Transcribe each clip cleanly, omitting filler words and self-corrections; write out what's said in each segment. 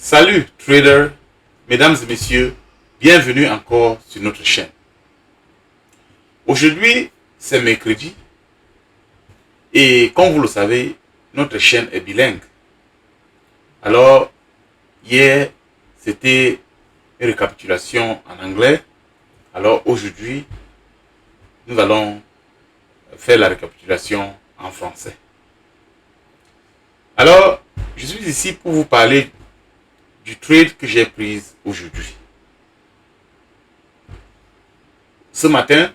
Salut traders, mesdames et messieurs, bienvenue encore sur notre chaîne. Aujourd'hui, c'est mercredi et comme vous le savez, notre chaîne est bilingue. Alors, hier, c'était une récapitulation en anglais. Alors aujourd'hui, nous allons faire la récapitulation en français. Alors, je suis ici pour vous parler du trade que j'ai pris aujourd'hui. Ce matin,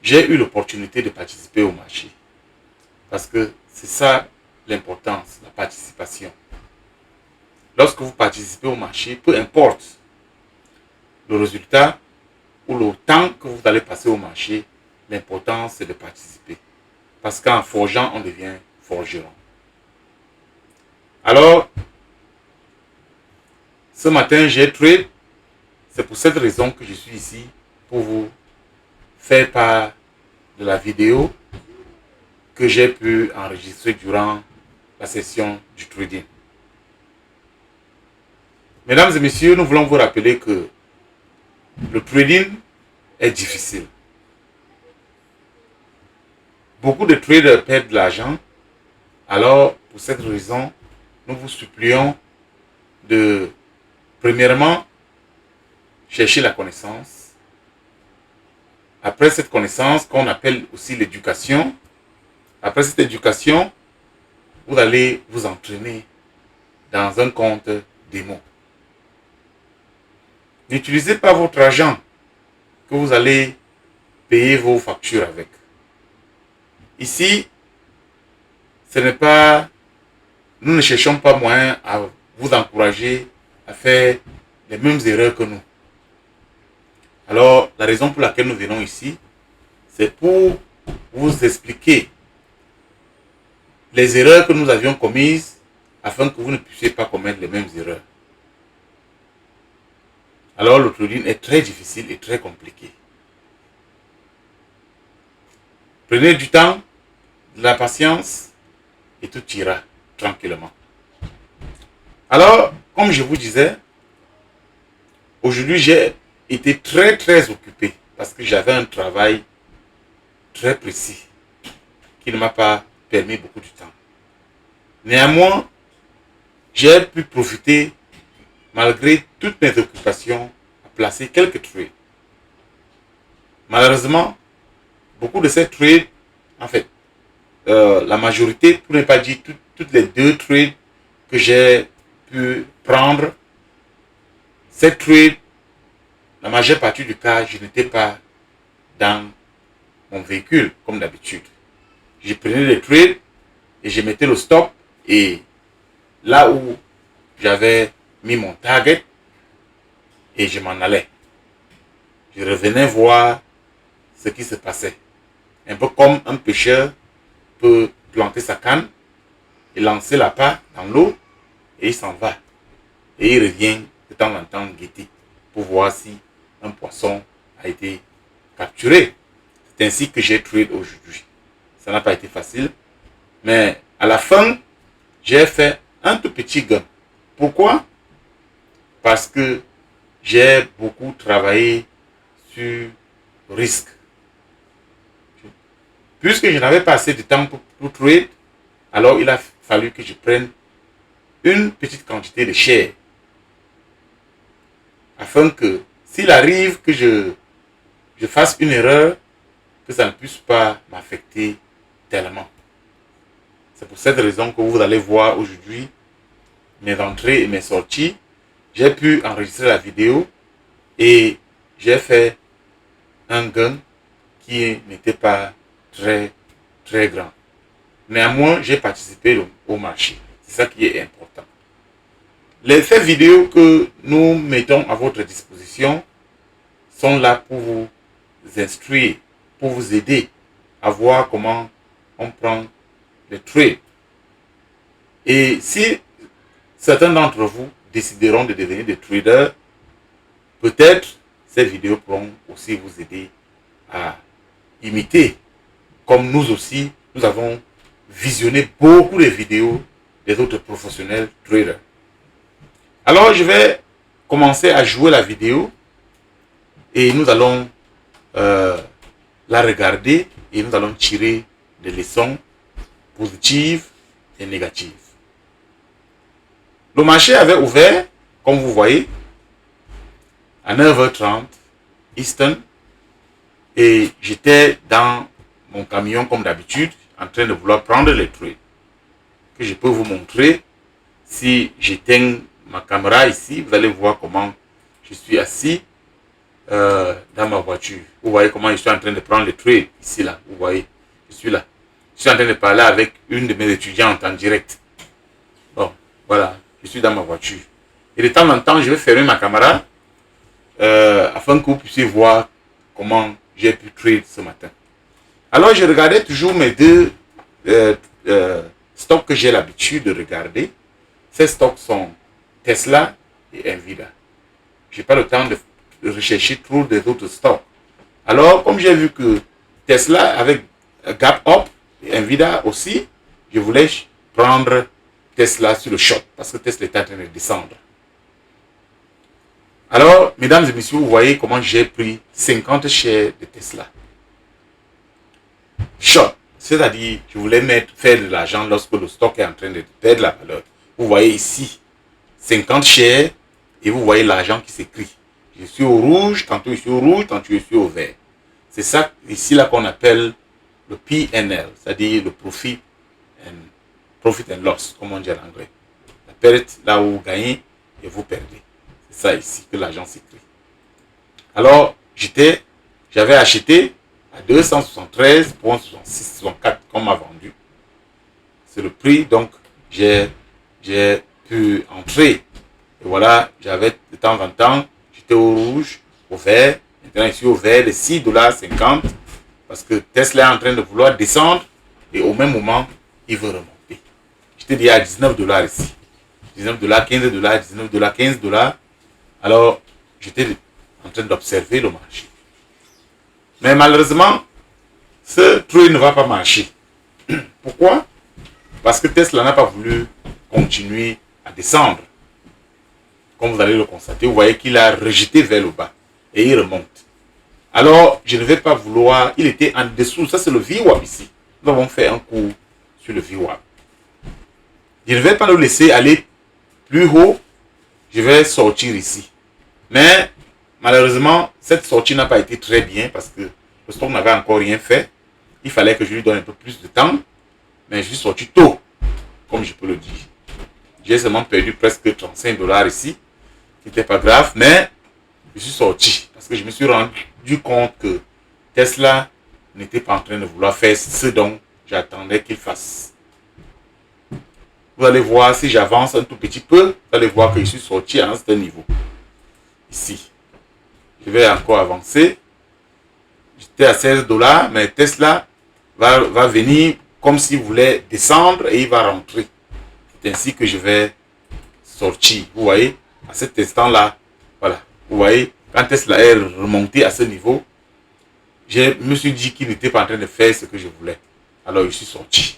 j'ai eu l'opportunité de participer au marché. Parce que c'est ça l'importance, la participation. Lorsque vous participez au marché, peu importe le résultat ou le temps que vous allez passer au marché, l'important c'est de participer. Parce qu'en forgeant, on devient forgeron. Alors, ce matin, j'ai trade. C'est pour cette raison que je suis ici pour vous faire part de la vidéo que j'ai pu enregistrer durant la session du trading. Mesdames et messieurs, nous voulons vous rappeler que le trading est difficile. Beaucoup de traders perdent de l'argent. Alors, pour cette raison, nous vous supplions de, premièrement, chercher la connaissance. Après cette connaissance, qu'on appelle aussi l'éducation, après cette éducation, vous allez vous entraîner dans un compte démo. N'utilisez pas votre argent que vous allez payer vos factures avec. Ici, ce n'est pas, nous ne cherchons pas moyen à vous encourager à faire les mêmes erreurs que nous. Alors, la raison pour laquelle nous venons ici, c'est pour vous expliquer les erreurs que nous avions commises afin que vous ne puissiez pas commettre les mêmes erreurs. Alors, le trading est très difficile et très compliqué. Prenez du temps, de la patience et tout ira tranquillement. Alors, comme je vous disais, aujourd'hui j'ai été très occupé parce que j'avais un travail très précis qui ne m'a pas permis beaucoup de temps. Néanmoins, j'ai pu profiter, malgré toutes mes occupations, à placer quelques trades. Malheureusement, beaucoup de ces trades, en fait, la majorité, pour ne pas dire toutes les 2 trades que j'ai pu prendre, ces trades, la majeure partie du cas, je n'étais pas dans mon véhicule comme d'habitude. Je prenais les trades et je mettais le stop et là où j'avais mis mon target et je m'en allais. Je revenais voir ce qui se passait. Un peu comme un pêcheur peut planter sa canne et lancer l'appât dans l'eau et il s'en va. Et il revient de temps en temps guetter pour voir si un poisson a été capturé. C'est ainsi que j'ai trade aujourd'hui. Ça n'a pas été facile, mais à la fin, j'ai fait un tout petit gain. Pourquoi? Parce que j'ai beaucoup travaillé sur le risque. Puisque je n'avais pas assez de temps pour trade, alors il a fallu que je prenne une petite quantité de shares afin que s'il arrive que je fasse une erreur, que ça ne puisse pas m'affecter tellement. C'est pour cette raison que vous allez voir aujourd'hui mes entrées et mes sorties. J'ai pu enregistrer la vidéo et j'ai fait un gain qui n'était pas très grand. Néanmoins, j'ai participé au marché. C'est ça qui est important. Les faits vidéo que nous mettons à votre disposition sont là pour vous instruire, pour vous aider à voir comment on prend les trades. Et si certains d'entre vous décideront de devenir des traders, peut-être ces vidéos pourront aussi vous aider à imiter. Comme nous aussi, nous avons visionné beaucoup de vidéos des autres professionnels traders. Alors, je vais commencer à jouer la vidéo et nous allons la regarder et nous allons tirer des leçons positives et négatives. Le marché avait ouvert, comme vous voyez, à 9h30 Eastern et j'étais dans mon camion comme d'habitude en train de vouloir prendre les trades que je peux vous montrer. Si j'éteins ma caméra ici, vous allez voir comment je suis assis dans ma voiture. Vous voyez comment je suis en train de prendre les trades ici là. Vous voyez, je suis là. Je suis en train de parler avec une de mes étudiantes en direct. Bon, voilà, je suis dans ma voiture. Et de temps en temps, je vais fermer ma caméra afin que vous puissiez voir comment j'ai pu trade ce matin. Alors, je regardais toujours mes deux stocks que j'ai l'habitude de regarder. Ces stocks sont Tesla et Nvidia. Je n'ai pas le temps de rechercher trop des autres stocks. Alors, comme j'ai vu que Tesla avec gap up et Nvidia aussi, je voulais prendre Tesla sur le short parce que Tesla est en train de descendre. Alors, mesdames et messieurs, vous voyez comment j'ai pris 50 shares de Tesla. Short, c'est-à-dire je voulais faire de l'argent lorsque le stock est en train de perdre la valeur. Vous voyez ici 50 shares et vous voyez l'argent qui s'écrit. Je suis au rouge, tantôt je suis au rouge, tantôt je suis au vert. C'est ça ici là qu'on appelle le PNL, c'est-à-dire le profit and loss, comme on dit en anglais. La perte là où vous gagnez et vous perdez. C'est ça ici que l'argent s'écrit. Alors, j'avais acheté à 273,64 qu'on m'a vendu. C'est le prix, donc j'ai pu entrer. Et voilà, j'avais de temps en temps, j'étais au rouge, au vert. Maintenant, je suis au vert de 6,50 $ parce que Tesla est en train de vouloir descendre et au même moment, il veut remonter. J'étais déjà à 19 $ ici. 19 $, 15 $, 19 $, 15 $. Alors, j'étais en train d'observer le marché. Mais malheureusement, ce trade ne va pas marcher. Pourquoi? Parce que Tesla n'a pas voulu continuer à descendre. Comme vous allez le constater, vous voyez qu'il a rejeté vers le bas et il remonte. Alors, je ne vais pas vouloir, il était en dessous, ça c'est le VWAP ici. Nous avons fait un cours sur le VWAP. Je ne vais pas le laisser aller plus haut, je vais sortir ici. Mais malheureusement, cette sortie n'a pas été très bien parce que le stock n'avait encore rien fait. Il fallait que je lui donne un peu plus de temps. Mais je suis sorti tôt, comme je peux le dire. J'ai seulement perdu presque 35 $ ici, qui n'était pas grave, mais je suis sorti parce que je me suis rendu compte que Tesla n'était pas en train de vouloir faire ce dont j'attendais qu'il fasse. Vous allez voir, si j'avance un tout petit peu, vous allez voir que je suis sorti à un certain niveau. Ici. Je vais encore avancer. J'étais à 16 $, mais Tesla va venir comme s'il voulait descendre et il va rentrer. C'est ainsi que je vais sortir. Vous voyez, à cet instant-là, voilà. Vous voyez, quand Tesla est remonté à ce niveau, je me suis dit qu'il n'était pas en train de faire ce que je voulais. Alors, je suis sorti.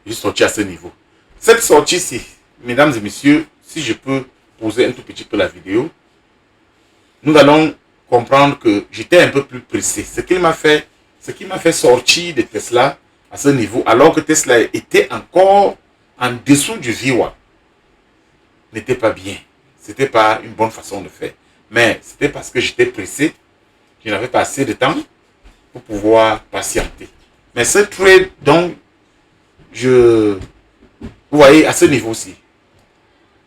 Je suis sorti à ce niveau. Cette sortie-ci, mesdames et messieurs, si je peux poser un tout petit peu la vidéo, nous allons comprendre que j'étais un peu plus pressé. Ce qui m'a fait sortir de Tesla à ce niveau, alors que Tesla était encore en dessous du VWAP, n'était pas bien. C'était pas une bonne façon de faire. Mais c'était parce que j'étais pressé, je n'avais pas assez de temps pour pouvoir patienter. Mais ce trade, donc, vous voyez, à ce niveau-ci,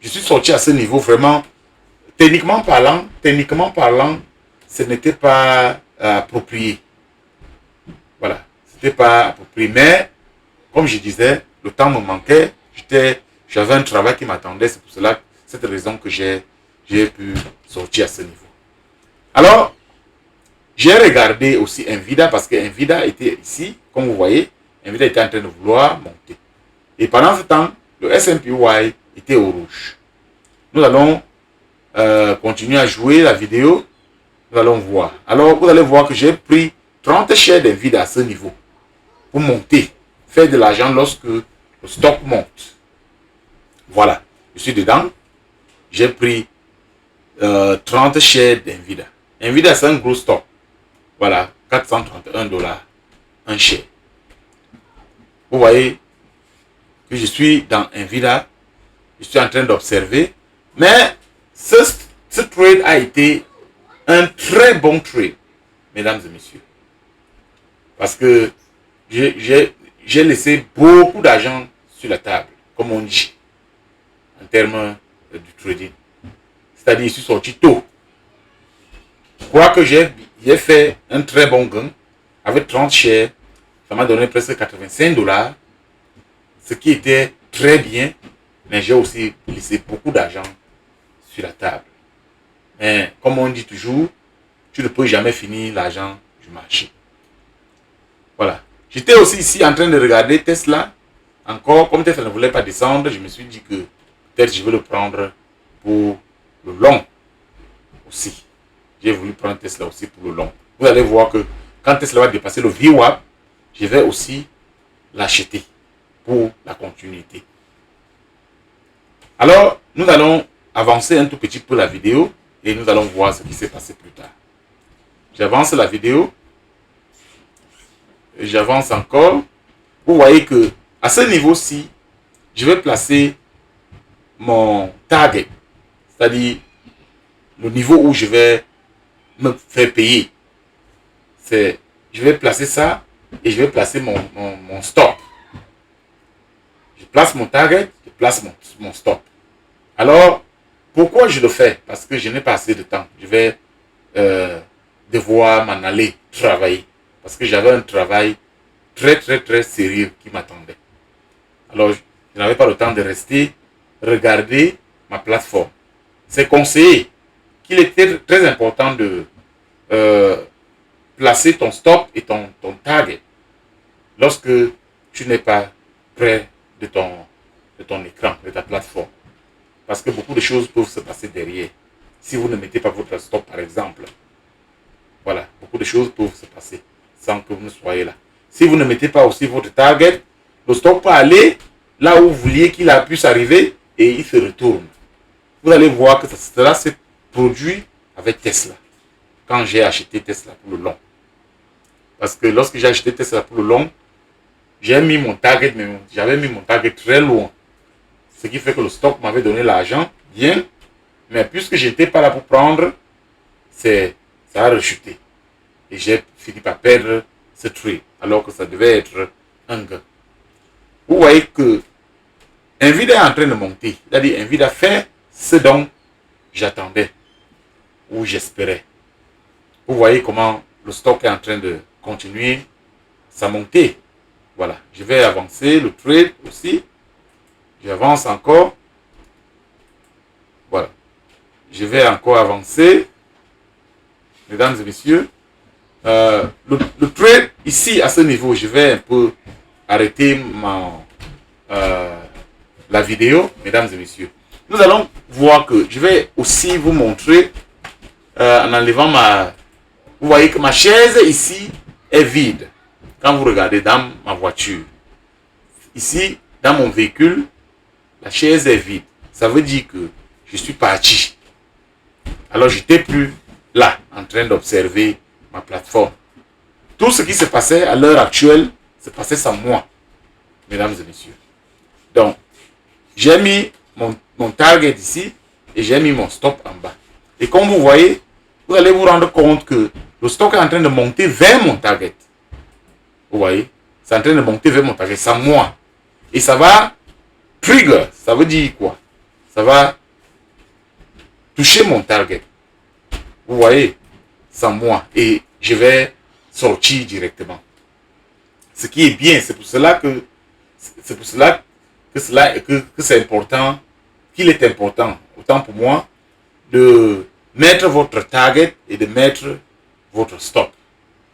je suis sorti à ce niveau vraiment, techniquement parlant, ce n'était pas approprié. Voilà, c'était pas approprié. Mais, comme je disais, le temps me manquait. J'avais un travail qui m'attendait. C'est pour cela, cette raison que j'ai pu sortir à ce niveau. Alors, j'ai regardé aussi Nvidia parce que Nvidia était ici, comme vous voyez. Nvidia était en train de vouloir monter. Et pendant ce temps, le SPY était au rouge. Nous allons continuer à jouer la vidéo. Nous allons voir. Alors, vous allez voir que j'ai pris 30 shares d'Nvidia à ce niveau pour monter, faire de l'argent lorsque le stock monte. Voilà, je suis dedans. j'ai pris 30 shares d'Nvidia. Nvidia, c'est un gros stock. Voilà, 431 $, un share. Vous voyez que je suis dans Nvidia, je suis en train d'observer, mais ce trade a été un très bon trade, mesdames et messieurs. Parce que j'ai laissé beaucoup d'argent sur la table, comme on dit, en termes du trading. C'est-à-dire, je suis sorti tôt. Je crois que j'ai fait un très bon gain. Avec 30 shares, ça m'a donné presque 85 $, ce qui était très bien, mais j'ai aussi laissé beaucoup d'argent sur la table. Mais comme on dit toujours, tu ne peux jamais finir l'argent du marché. Voilà. J'étais aussi ici en train de regarder Tesla. Encore, comme Tesla ne voulait pas descendre, je me suis dit que peut-être je vais le prendre pour le long aussi. J'ai voulu prendre Tesla aussi pour le long. Vous allez voir que quand Tesla va dépasser le VWAP, je vais aussi l'acheter pour la continuité. Alors, nous allons avancer un tout petit peu la vidéo et nous allons voir ce qui s'est passé plus tard. J'avance la vidéo. J'avance encore. Vous voyez que à ce niveau-ci, je vais placer mon target, c'est-à-dire le niveau où je vais me faire payer. Je vais placer ça et je vais placer mon stop. Je place mon target, je place mon stop. Alors, pourquoi je le fais? Parce que je n'ai pas assez de temps. Je vais devoir m'en aller travailler. Parce que j'avais un travail très sérieux qui m'attendait. Alors, je n'avais pas le temps de rester, regarder ma plateforme. C'est conseillé qu'il était très important de placer ton stop et ton target lorsque tu n'es pas près de ton écran, de ta plateforme. Parce que beaucoup de choses peuvent se passer derrière. Si vous ne mettez pas votre stop, par exemple, voilà, beaucoup de choses peuvent se passer sans que vous ne soyez là. Si vous ne mettez pas aussi votre target, le stop peut aller là où vous vouliez qu'il puisse arriver et il se retourne. Vous allez voir que cela s'est produit avec Tesla. Quand j'ai acheté Tesla pour le long. Parce que lorsque j'ai acheté Tesla pour le long, j'ai mis mon target, mais j'avais mis mon target très loin. Ce qui fait que le stock m'avait donné l'argent, bien. Mais puisque je n'étais pas là pour prendre, ça a rechuté. Et j'ai fini par perdre ce trade, alors que ça devait être un gain. Vous voyez que Nvidia est en train de monter. C'est-à-dire Nvidia fait ce dont j'attendais ou j'espérais. Vous voyez comment le stock est en train de continuer sa montée. Voilà, je vais avancer le trade aussi. J'avance encore. Voilà. Je vais encore avancer. Mesdames et messieurs. Le trade ici à ce niveau, je vais un peu arrêter la vidéo, mesdames et messieurs. Nous allons voir que je vais aussi vous montrer en enlevant vous voyez que ma chaise ici est vide. Quand vous regardez dans ma voiture, ici dans mon véhicule, la chaise est vide. Ça veut dire que je suis parti. Alors je n'étais plus là en train d'observer ma plateforme. Tout ce qui se passait à l'heure actuelle se passait sans moi, mesdames et messieurs. Donc, j'ai mis mon target ici et j'ai mis mon stop en bas. Et comme vous voyez, vous allez vous rendre compte que le stock est en train de monter vers mon target. Vous voyez, c'est en train de monter vers mon target, sans moi. Et ça va trigger, ça veut dire quoi? Ça va toucher mon target. Vous voyez, sans moi. Et je vais sortir directement. Ce qui est bien, c'est pour cela que c'est important, qu'il est important, autant pour moi, de mettre votre target et de mettre votre stop.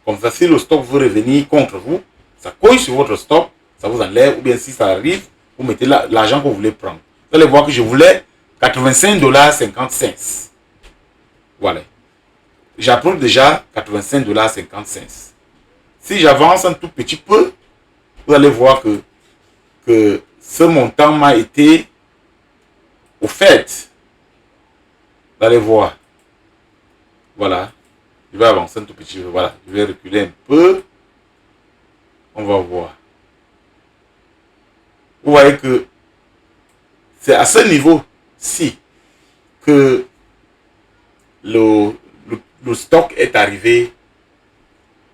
Comme ça, si le stop veut revenir contre vous, ça colle sur votre stop, ça vous enlève, ou bien si ça arrive, vous mettez l'argent que vous voulez prendre. Vous allez voir que je voulais 85,50 $. Voilà. J'apprends déjà 85,50 $. Si j'avance un tout petit peu, vous allez voir que ce montant m'a été offert Vous allez voir. Voilà. Je vais avancer un tout petit peu. Voilà. Je vais reculer un peu. On va voir. Vous voyez que c'est à ce niveau-ci que le stock est arrivé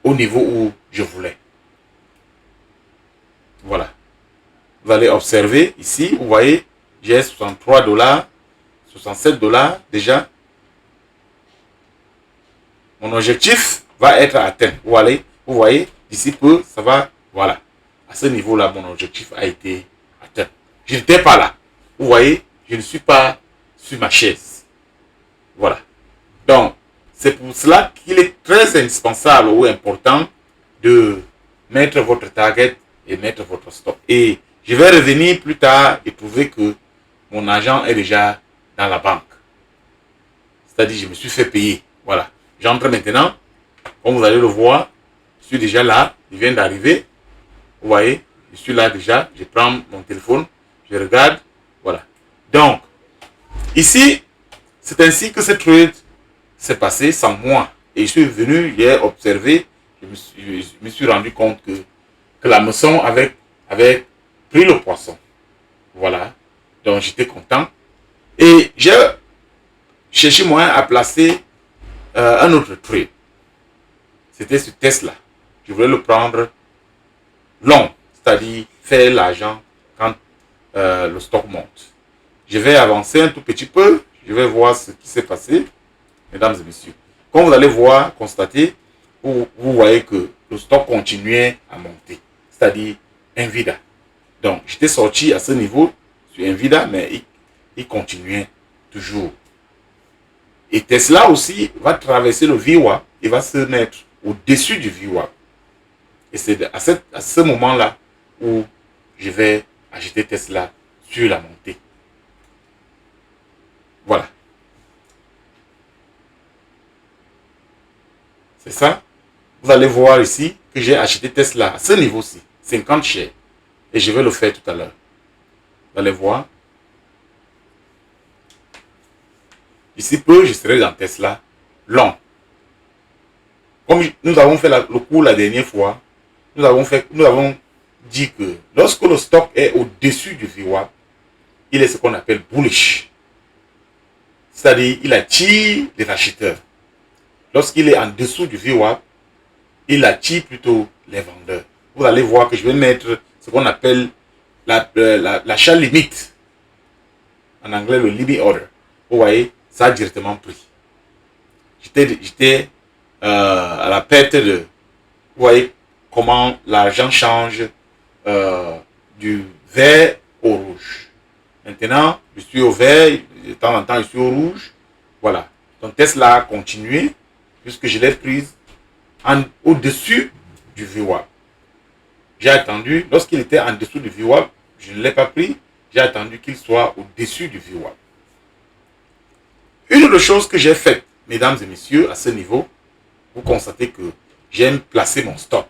au niveau où je voulais. Voilà. Vous allez observer ici, vous voyez, j'ai 63 $, 67 $ déjà. Mon objectif va être atteint. Vous voyez, d'ici peu, ça va, voilà. À ce niveau-là, mon objectif a été atteint. Je n'étais pas là. Vous voyez, je ne suis pas sur ma chaise. Voilà. Donc, c'est pour cela qu'il est très indispensable ou important de mettre votre target et mettre votre stop. Et je vais revenir plus tard et trouver que mon argent est déjà dans la banque. C'est-à-dire, je me suis fait payer. Voilà. J'entre maintenant. Comme vous allez le voir, je suis déjà là. Il vient d'arriver. Vous voyez, je suis là déjà. Je prends mon téléphone. Je regarde. Voilà. Donc, ici, c'est ainsi que cette trade s'est passée sans moi. Et je suis venu, j'ai observé, je me suis rendu compte que la moisson avait pris le poisson. Voilà. Donc, j'étais content. Et j'ai cherché moyen à placer un autre trade. C'était ce Tesla. Je voulais le prendre long, c'est-à-dire faire l'argent quand le stock monte. Je vais avancer un tout petit peu. Je vais voir ce qui s'est passé, mesdames et messieurs. Comme vous allez voir, constater, vous voyez que le stock continuait à monter, c'est-à-dire Nvidia. Donc, j'étais sorti à ce niveau sur Nvidia, mais il continuait toujours. Et Tesla aussi va traverser le VWAP et va se mettre au-dessus du VWAP. Et c'est à ce moment-là où je vais acheter Tesla sur la montée. Voilà. C'est ça. Vous allez voir ici que j'ai acheté Tesla à ce niveau-ci, 50 shares. Et je vais le faire tout à l'heure. Vous allez voir. Ici peu, je serai dans Tesla long. Comme nous avons fait le cours la dernière fois, nous avons dit que lorsque le stock est au-dessus du VWAP, il est ce qu'on appelle bullish. C'est-à-dire, il attire les acheteurs. Lorsqu'il est en dessous du VWAP, il attire plutôt les vendeurs. Vous allez voir que je vais mettre ce qu'on appelle l'achat limite. En anglais, le limit order. Vous voyez, ça a directement pris. J'étais à la perte de... Vous voyez comment l'argent change du vert au rouge. Maintenant, je suis au vert, de temps en temps, je suis au rouge. Voilà. Donc, Tesla a continué puisque je l'ai prise au-dessus du VWAP. J'ai attendu, lorsqu'il était en dessous du VWAP, je ne l'ai pas pris. J'ai attendu qu'il soit au-dessus du VWAP. Une autre chose que j'ai faite, mesdames et messieurs, à ce niveau, vous constatez que j'ai placé mon stop.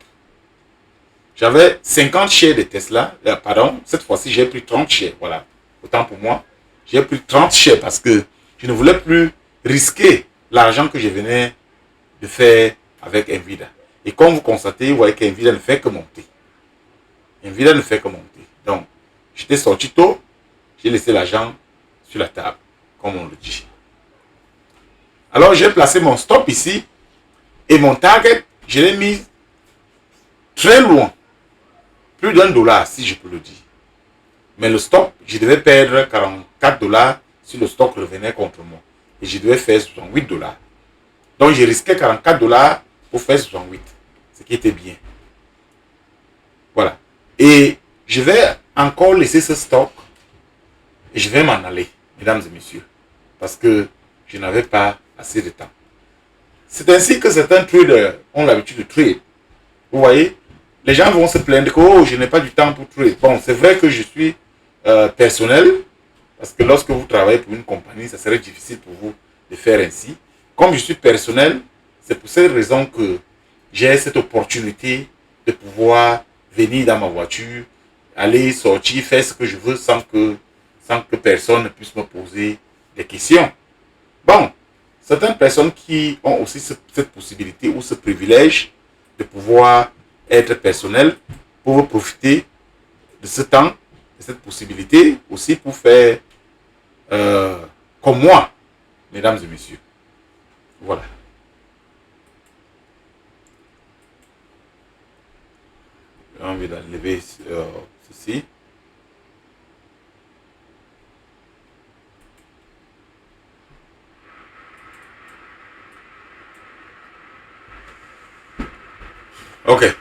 J'avais 50 shares de Tesla, pardon, cette fois-ci j'ai pris 30 shares, voilà, autant pour moi. J'ai pris 30 shares parce que je ne voulais plus risquer l'argent que je venais de faire avec Nvidia. Et comme vous constatez, vous voyez qu'Nvidia ne fait que monter. Nvidia ne fait que monter. Donc, j'étais sorti tôt, j'ai laissé l'argent sur la table, comme on le dit. Alors, j'ai placé mon stop ici et mon target, je l'ai mis très loin. Plus d'un dollar, si je peux le dire. Mais le stop, je devais perdre 44 $ si le stock revenait contre moi. Et je devais faire 68 $. Donc, j'ai risqué 44 $ pour faire 68. Ce qui était bien. Voilà. Et je vais encore laisser ce stock. Et je vais m'en aller, mesdames et messieurs. Parce que je n'avais pas assez de temps. C'est ainsi que certains traders ont l'habitude de trade. Vous voyez, les gens vont se plaindre que oh, je n'ai pas du temps pour trade. Bon, c'est vrai que je suis personnel. Parce que lorsque vous travaillez pour une compagnie, ça serait difficile pour vous de faire ainsi. Comme je suis personnel, c'est pour cette raison que j'ai cette opportunité de pouvoir venir dans ma voiture, aller sortir, faire ce que je veux sans que personne ne puisse me poser des questions. Bon, certaines personnes qui ont aussi cette possibilité ou ce privilège de pouvoir être personnel peuvent profiter de ce temps, de cette possibilité aussi pour faire comme moi, mesdames et messieurs. Voilà. J'ai envie d'enlever ceci. Ok.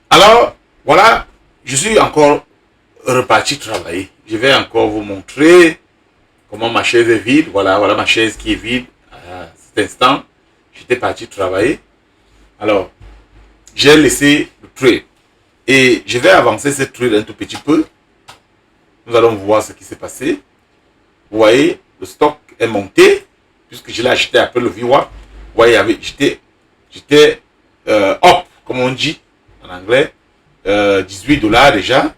Alors, voilà, je suis encore reparti travailler. Je vais encore vous montrer comment ma chaise est vide. Voilà, voilà ma chaise qui est vide à cet instant. J'étais parti travailler. Alors, j'ai laissé le trade. Et je vais avancer ce trade un tout petit peu. Nous allons voir ce qui s'est passé. Vous voyez, le stock est monté, puisque je l'ai acheté après le VWAP. Vous voyez, j'étais up, comme on dit en anglais, 18 $ déjà.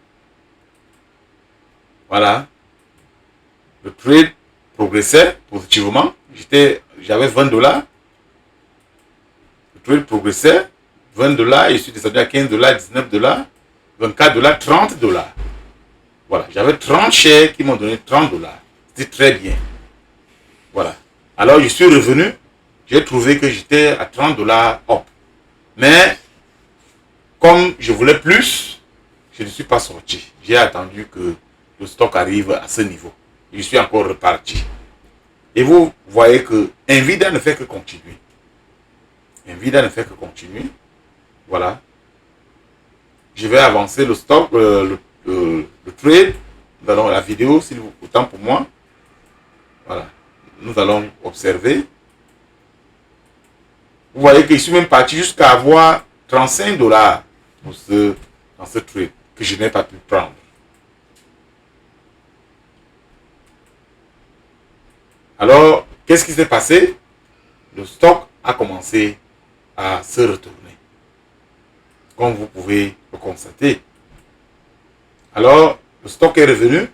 Voilà. Le trade progressait positivement. J'avais 20 $. Le trade progressait, 20 $, et je suis descendu à 15 $, 19 $, 24 $, 30 $. Voilà, j'avais 30 shares qui m'ont donné 30 $. C'était très bien. Voilà. Alors je suis revenu, j'ai trouvé que j'étais à 30 $ up. Mais comme je voulais plus, je ne suis pas sorti. J'ai attendu que le stock arrive à ce niveau. Je suis encore reparti. Et vous voyez que Nvidia ne fait que continuer. Nvidia ne fait que continuer. Voilà. Je vais avancer le stock, le trade. Nous allons la vidéo, s'il vous plaît, autant pour moi. Voilà. Nous allons observer. Vous voyez que je suis même parti jusqu'à avoir 35 $ dans ce trade que je n'ai pas pu prendre. Alors, qu'est-ce qui s'est passé? Le stock a commencé à se retourner. Comme vous pouvez le constater. Alors, le stock est revenu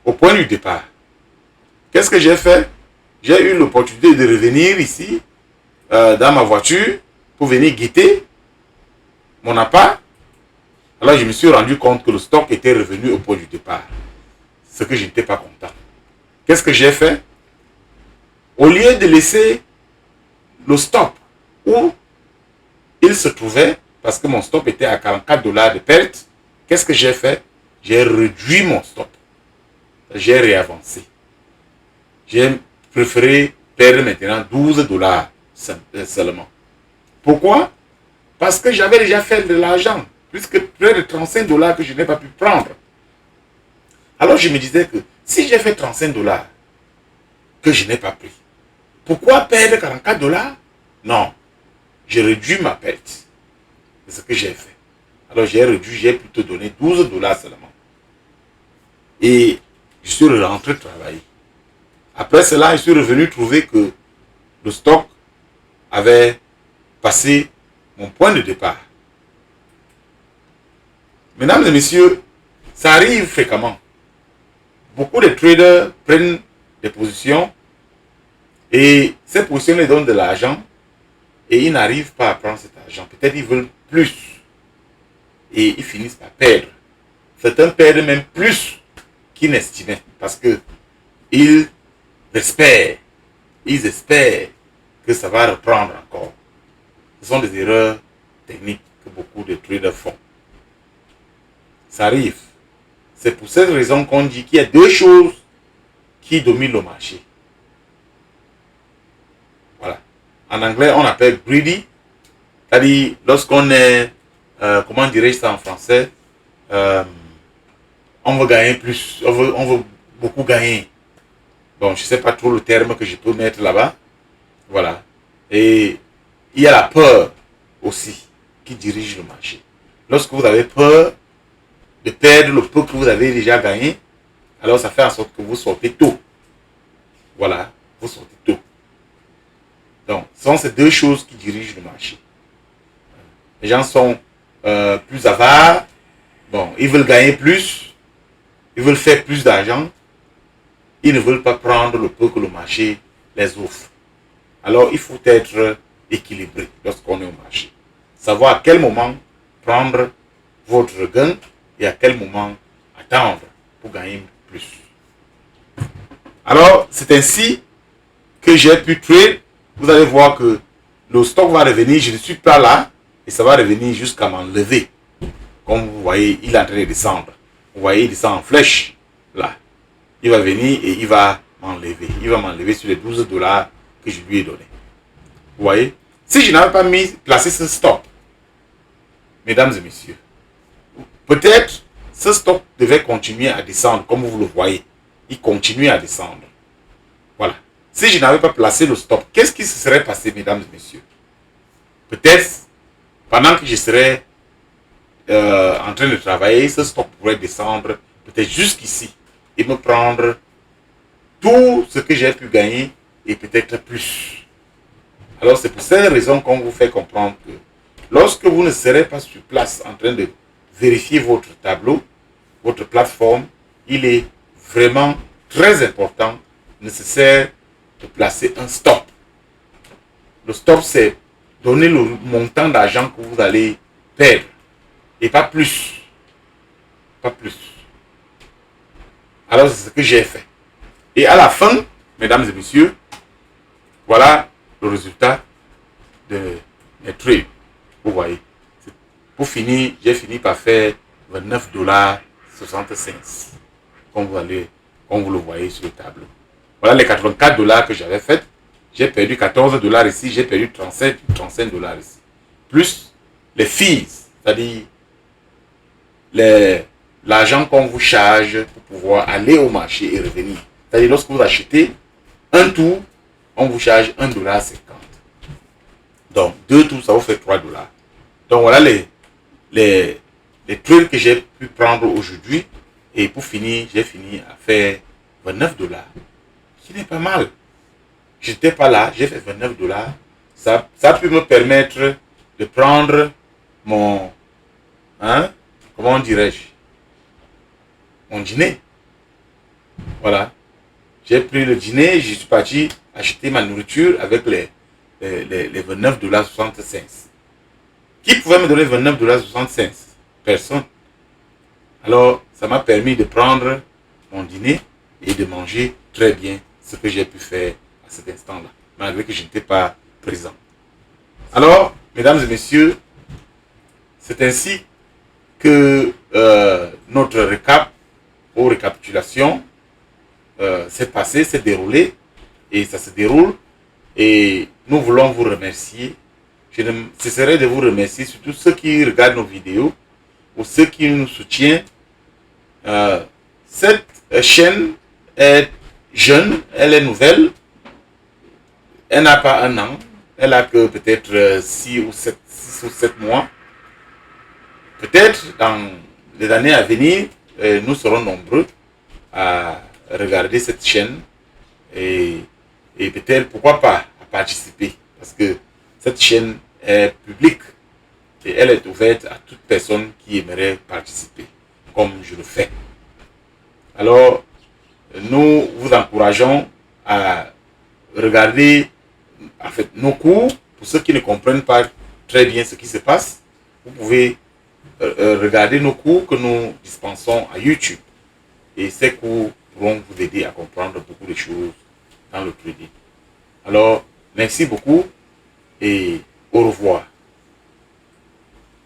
au point du départ. Qu'est-ce que j'ai fait? J'ai eu l'opportunité de revenir ici, dans ma voiture, pour venir guetter mon appart. Alors, je me suis rendu compte que le stock était revenu au point du départ. Ce que je n'étais pas content. Qu'est-ce que j'ai fait? Au lieu de laisser le stop où il se trouvait, parce que mon stop était à 44 $ de perte, qu'est-ce que j'ai fait? J'ai réduit mon stop. J'ai réavancé. J'ai préféré perdre maintenant 12 $ seulement. Pourquoi? Parce que j'avais déjà fait de l'argent, puisque près de 35 $ que je n'ai pas pu prendre. Alors je me disais que si j'ai fait 35 $ que je n'ai pas pris, pourquoi perdre 44 $? Non, j'ai réduit ma perte. C'est ce que j'ai fait. Alors j'ai réduit, j'ai plutôt donné 12 $ seulement. Et je suis rentré travailler. Après cela, je suis revenu trouver que le stock avait passé mon point de départ. Mesdames et messieurs, ça arrive fréquemment. Beaucoup de traders prennent des positions et ces positions les donnent de l'argent et ils n'arrivent pas à prendre cet argent. Peut-être ils veulent plus et ils finissent par perdre. Certains perdent même plus qu'ils n'estimaient parce que ils espèrent que ça va reprendre encore. Ce sont des erreurs techniques que beaucoup de traders font. Ça arrive. C'est pour cette raison qu'on dit qu'il y a deux choses qui dominent le marché. Voilà. En anglais, on appelle greedy. C'est-à-dire, lorsqu'on est, comment dirais-je ça en français, on veut gagner plus, on veut beaucoup gagner. Bon, je ne sais pas trop le terme que je peux mettre là-bas. Voilà. Et il y a la peur aussi qui dirige le marché. Lorsque vous avez peur de perdre le peu que vous avez déjà gagné, alors ça fait en sorte que vous sortez tôt. Voilà, vous sortez tôt. Donc, ce sont ces deux choses qui dirigent le marché. Les gens sont plus avares, bon, ils veulent gagner plus, ils veulent faire plus d'argent, ils ne veulent pas prendre le peu que le marché les offre. Alors, il faut être équilibré lorsqu'on est au marché. Savoir à quel moment prendre votre gain et à quel moment attendre pour gagner plus. Alors, c'est ainsi que j'ai pu trade. Vous allez voir que le stock va revenir. Je ne suis pas là et ça va revenir jusqu'à m'enlever. Comme vous voyez, il est en train de descendre. Vous voyez, il descend en flèche. Là. Il va venir et il va m'enlever. Il va m'enlever sur les 12 $ que je lui ai donné. Vous voyez? Si je n'avais pas placé ce stop, mesdames et messieurs, peut-être ce stop devait continuer à descendre comme vous le voyez. Il continue à descendre. Voilà. Si je n'avais pas placé le stop, qu'est-ce qui se serait passé, mesdames et messieurs? Peut-être, pendant que je serais en train de travailler, ce stop pourrait descendre peut-être jusqu'ici et me prendre tout ce que j'ai pu gagner et peut-être plus. Alors c'est pour cette raison qu'on vous fait comprendre que lorsque vous ne serez pas sur place en train de vérifier votre tableau, votre plateforme, il est vraiment très important, nécessaire de placer un stop. Le stop, c'est donner le montant d'argent que vous allez perdre et pas plus. Pas plus. Alors c'est ce que j'ai fait. Et à la fin, mesdames et messieurs, voilà le résultat de mes trades. Vous voyez. Pour finir, j'ai fini par faire 29,65 $. Comme vous le voyez sur le tableau. Voilà les 84 $ que j'avais fait. J'ai perdu 14 $ ici, j'ai perdu 35 $ ici. Plus les fees, c'est-à-dire l'argent qu'on vous charge pour pouvoir aller au marché et revenir. C'est-à-dire lorsque vous achetez un tour, on vous charge 1,50 $. Donc 2 tours, ça vous fait 3 $. Donc voilà les trades que j'ai pu prendre aujourd'hui. Et pour finir, j'ai fini à faire 29 $. Qui n'est pas mal. Je n'étais pas là, j'ai fait 29 $. Ça a pu me permettre de prendre mon, comment dirais-je, mon dîner. Voilà. J'ai pris le dîner, je suis parti acheter ma nourriture avec les 29,65 $. Qui pouvait me donner 29,65 $? Personne. Alors, ça m'a permis de prendre mon dîner et de manger très bien ce que j'ai pu faire à cet instant-là, malgré que je n'étais pas présent. Alors, mesdames et messieurs, c'est ainsi que notre récapitulation s'est passé, s'est déroulé et ça se déroule et nous voulons vous remercier. Je ne cesserai de vous remercier, surtout ceux qui regardent nos vidéos ou ceux qui nous soutiennent. Cette chaîne est jeune, elle est nouvelle, elle n'a pas 1 an, elle a que peut-être 6 ou 7 mois. Peut-être dans les années à venir, nous serons nombreux à regarder cette chaîne et peut-être, pourquoi pas, à participer. Parce que cette chaîne est publique et elle est ouverte à toute personne qui aimerait participer, comme je le fais. Alors, nous vous encourageons à regarder en fait, nos cours. Pour ceux qui ne comprennent pas très bien ce qui se passe, vous pouvez regarder nos cours que nous dispensons à YouTube. Et ces cours pourront vous aider à comprendre beaucoup de choses dans le trading. Alors, merci beaucoup et au revoir.